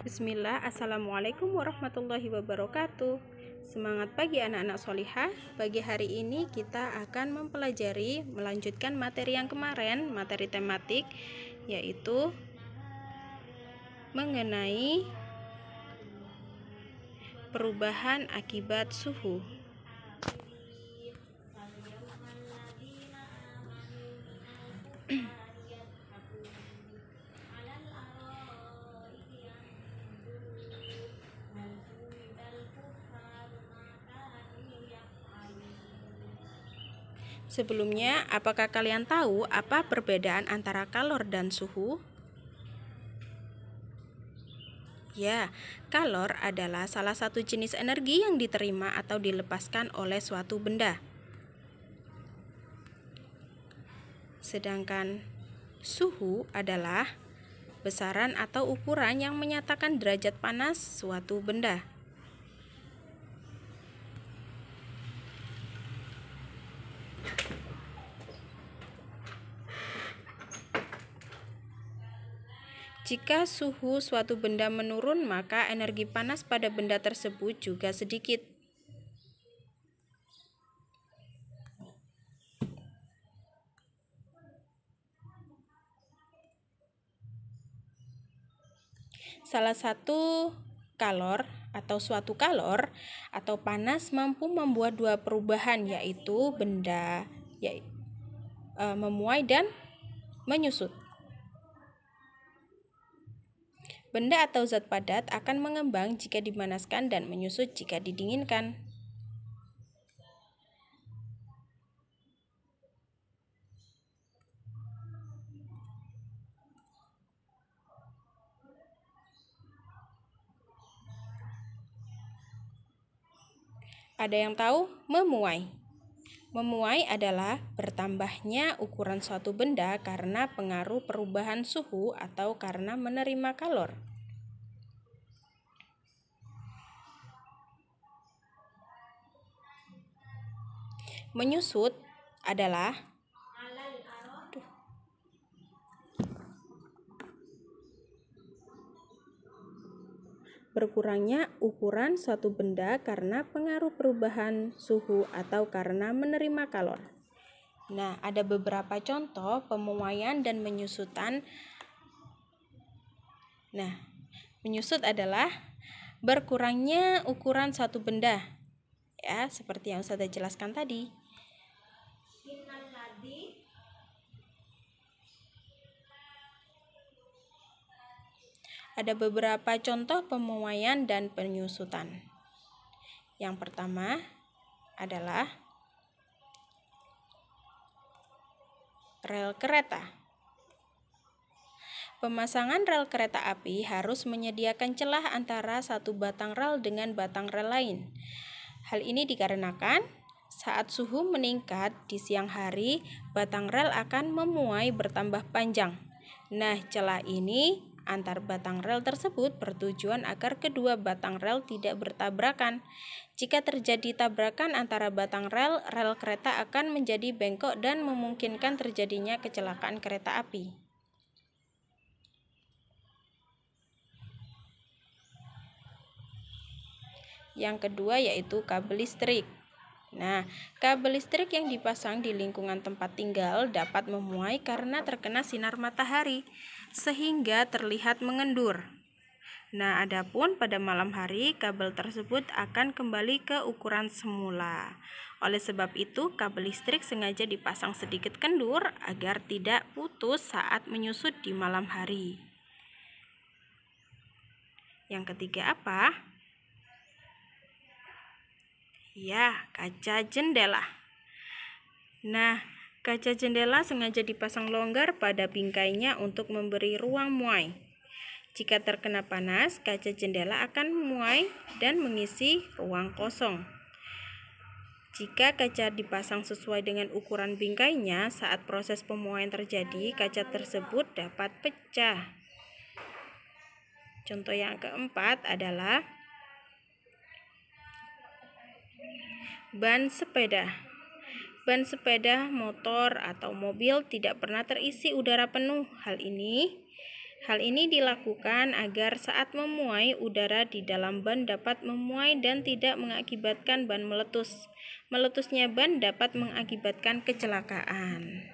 Bismillah, Assalamualaikum warahmatullahi wabarakatuh. Semangat pagi anak-anak solihah. Pagi hari ini kita akan melanjutkan materi yang kemarin, materi tematik, yaitu mengenai perubahan akibat suhu. Sebelumnya, apakah kalian tahu apa perbedaan antara kalor dan suhu? Ya, kalor adalah salah satu jenis energi yang diterima atau dilepaskan oleh suatu benda. Sedangkan suhu adalah besaran atau ukuran yang menyatakan derajat panas suatu benda. Jika suhu suatu benda menurun, maka energi panas pada benda tersebut juga sedikit. Salah satu kalor atau suatu kalor atau panas mampu membuat dua perubahan, yaitu benda memuai dan menyusut. Benda atau zat padat akan mengembang jika dipanaskan dan menyusut jika didinginkan. Ada yang tahu memuai? Memuai adalah bertambahnya ukuran suatu benda karena pengaruh perubahan suhu atau karena menerima kalor. Menyusut adalah berkurangnya ukuran suatu benda karena pengaruh perubahan suhu atau karena menerima kalor. Nah, ada beberapa contoh pemuaian dan menyusutan. Nah, menyusut adalah berkurangnya ukuran suatu benda, ya, seperti yang sudah jelaskan tadi. Ada beberapa contoh pemuaian dan penyusutan. Yang pertama adalah rel kereta. Pemasangan rel kereta api harus menyediakan celah antara satu batang rel dengan batang rel lain. Hal ini dikarenakan saat suhu meningkat di siang hari, batang rel akan memuai bertambah panjang. Nah, celah ini antar batang rel tersebut bertujuan agar kedua batang rel tidak bertabrakan. Jika terjadi tabrakan antara batang rel, rel kereta akan menjadi bengkok dan memungkinkan terjadinya kecelakaan kereta api. Yang kedua yaitu kabel listrik. Nah, kabel listrik yang dipasang di lingkungan tempat tinggal dapat memuai karena terkena sinar matahari, sehingga terlihat mengendur. Nah, adapun pada malam hari, kabel tersebut akan kembali ke ukuran semula. Oleh sebab itu, kabel listrik sengaja dipasang sedikit kendur agar tidak putus saat menyusut di malam hari. Yang ketiga apa? Ya, kaca jendela. Nah, kaca jendela sengaja dipasang longgar pada bingkainya untuk memberi ruang muai. Jika terkena panas, kaca jendela akan memuai dan mengisi ruang kosong. Jika kaca dipasang sesuai dengan ukuran bingkainya, saat proses pemuaian terjadi, kaca tersebut dapat pecah. Contoh yang keempat adalah ban sepeda. Ban sepeda motor atau mobil tidak pernah terisi udara penuh. Hal ini Hal ini dilakukan agar saat memuai, udara di dalam ban dapat memuai dan tidak mengakibatkan ban meletus. Meletusnya ban dapat mengakibatkan kecelakaan.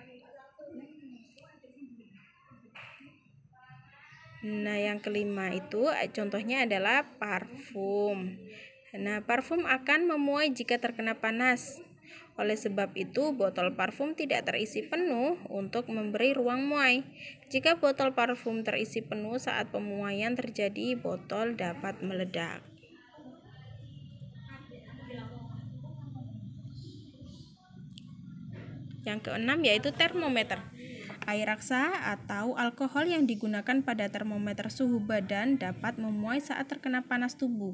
Nah, yang kelima itu contohnya adalah parfum. Nah, parfum akan memuai jika terkena panas. Oleh sebab itu, botol parfum tidak terisi penuh untuk memberi ruang muai. Jika botol parfum terisi penuh saat pemuaian terjadi, botol dapat meledak. Yang keenam yaitu termometer. Air raksa atau alkohol yang digunakan pada termometer suhu badan dapat memuai saat terkena panas tubuh.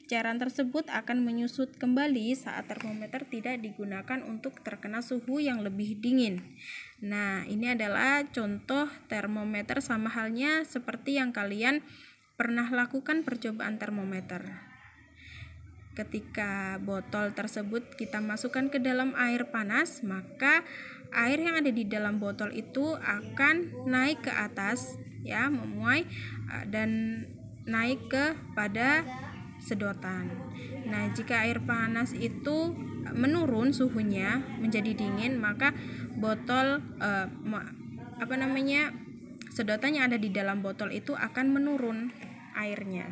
Cairan tersebut akan menyusut kembali saat termometer tidak digunakan untuk terkena suhu yang lebih dingin. Nah, ini adalah contoh termometer sama halnya seperti yang kalian pernah lakukan percobaan termometer. Ketika botol tersebut kita masukkan ke dalam air panas, maka air yang ada di dalam botol itu akan naik ke atas ya, memuai dan naik kepada sedotan. Nah, jika air panas itu menurun suhunya menjadi dingin, maka botol sedotan yang ada di dalam botol itu akan menurun airnya.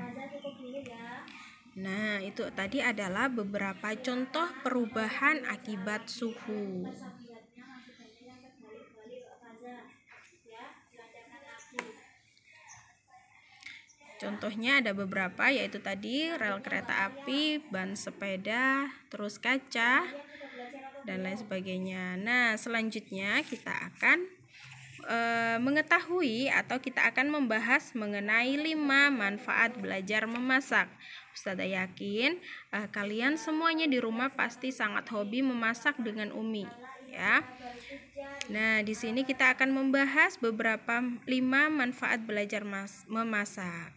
Nah, itu tadi adalah beberapa contoh perubahan akibat suhu. Contohnya ada beberapa, yaitu tadi rel kereta api, ban sepeda, terus kaca, dan lain sebagainya. Nah, selanjutnya kita akan mengetahui atau kita akan membahas mengenai 5 manfaat belajar memasak. Ustazah yakin kalian semuanya di rumah pasti sangat hobi memasak dengan Umi, ya. Nah, di sini kita akan membahas beberapa 5 manfaat belajar memasak.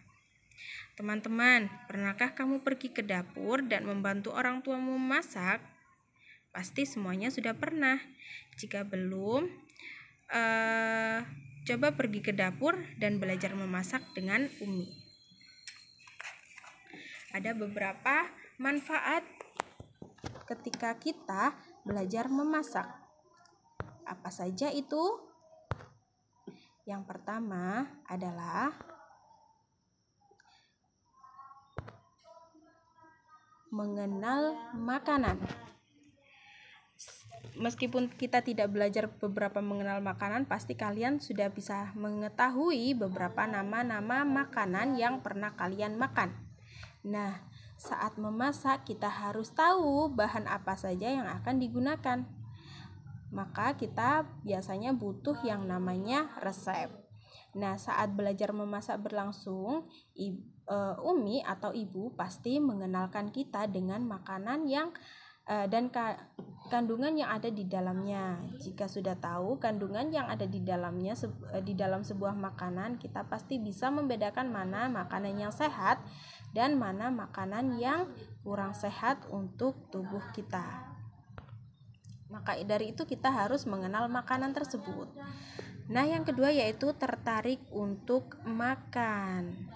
Teman-teman, pernahkah kamu pergi ke dapur dan membantu orang tuamu memasak? Pasti semuanya sudah pernah. Jika belum, coba pergi ke dapur dan belajar memasak dengan Umi. Ada beberapa manfaat ketika kita belajar memasak. Apa saja itu? Yang pertama adalah mengenal makanan. Meskipun kita tidak belajar beberapa mengenal makanan, pasti kalian sudah bisa mengetahui beberapa nama-nama makanan yang pernah kalian makan. Nah, saat memasak kita harus tahu bahan apa saja yang akan digunakan. Maka kita biasanya butuh yang namanya resep. Nah, saat belajar memasak berlangsung, Umi atau ibu pasti mengenalkan kita dengan makanan yang dan kandungan yang ada di dalamnya. Jika sudah tahu kandungan yang ada di dalamnya di dalam sebuah makanan, kita pasti bisa membedakan mana makanan yang sehat dan mana makanan yang kurang sehat untuk tubuh kita. Maka dari itu kita harus mengenal makanan tersebut. Nah, yang kedua yaitu tertarik untuk makan.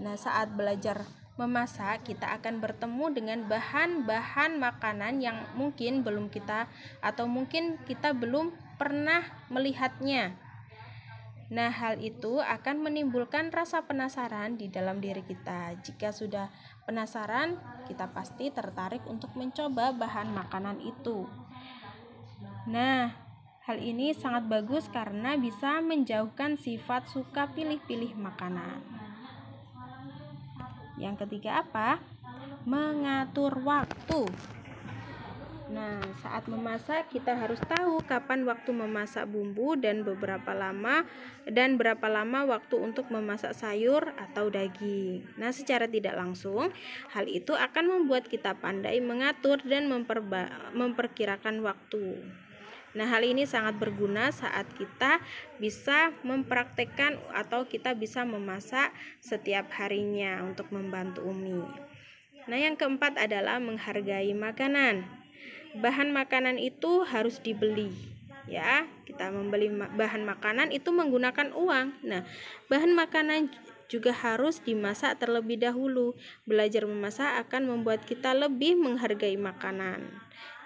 Nah, saat belajar memasak, kita akan bertemu dengan bahan-bahan makanan yang mungkin belum kita atau mungkin kita belum pernah melihatnya. Nah, hal itu akan menimbulkan rasa penasaran di dalam diri kita. Jika sudah penasaran, kita pasti tertarik untuk mencoba bahan makanan itu. Nah, hal ini sangat bagus karena bisa menjauhkan sifat suka pilih-pilih makanan. Yang ketiga apa? Mengatur waktu. Nah, saat memasak kita harus tahu kapan waktu memasak bumbu dan berapa lama waktu untuk memasak sayur atau daging. Nah, secara tidak langsung hal itu akan membuat kita pandai mengatur dan memperkirakan waktu. Nah, hal ini sangat berguna saat kita bisa mempraktekkan atau kita bisa memasak setiap harinya untuk membantu Umi. Nah, yang keempat adalah menghargai makanan. Bahan makanan itu harus dibeli, ya. Kita membeli bahan makanan itu menggunakan uang. Nah, bahan makanan juga harus dimasak terlebih dahulu. Belajar memasak akan membuat kita lebih menghargai makanan.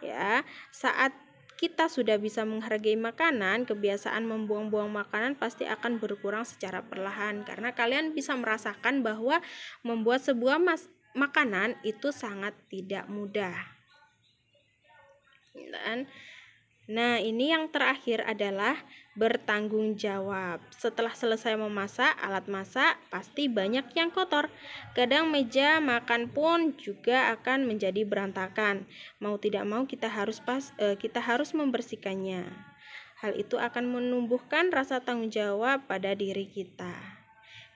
Ya, saat kita sudah bisa menghargai makanan, kebiasaan membuang-buang makanan pasti akan berkurang secara perlahan, karena kalian bisa merasakan bahwa membuat sebuah makanan itu sangat tidak mudah. Nah, ini yang terakhir adalah bertanggung jawab. Setelah selesai memasak, alat masak pasti banyak yang kotor. Kadang meja makan pun juga akan menjadi berantakan. Mau tidak mau kita harus membersihkannya. Hal itu akan menumbuhkan rasa tanggung jawab pada diri kita.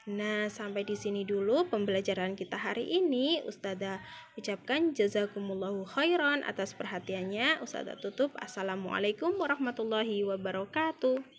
Nah, sampai di sini dulu pembelajaran kita hari ini. Ustazah ucapkan jazakumullahu khairan atas perhatiannya. Ustazah tutup. Assalamualaikum warahmatullahi wabarakatuh.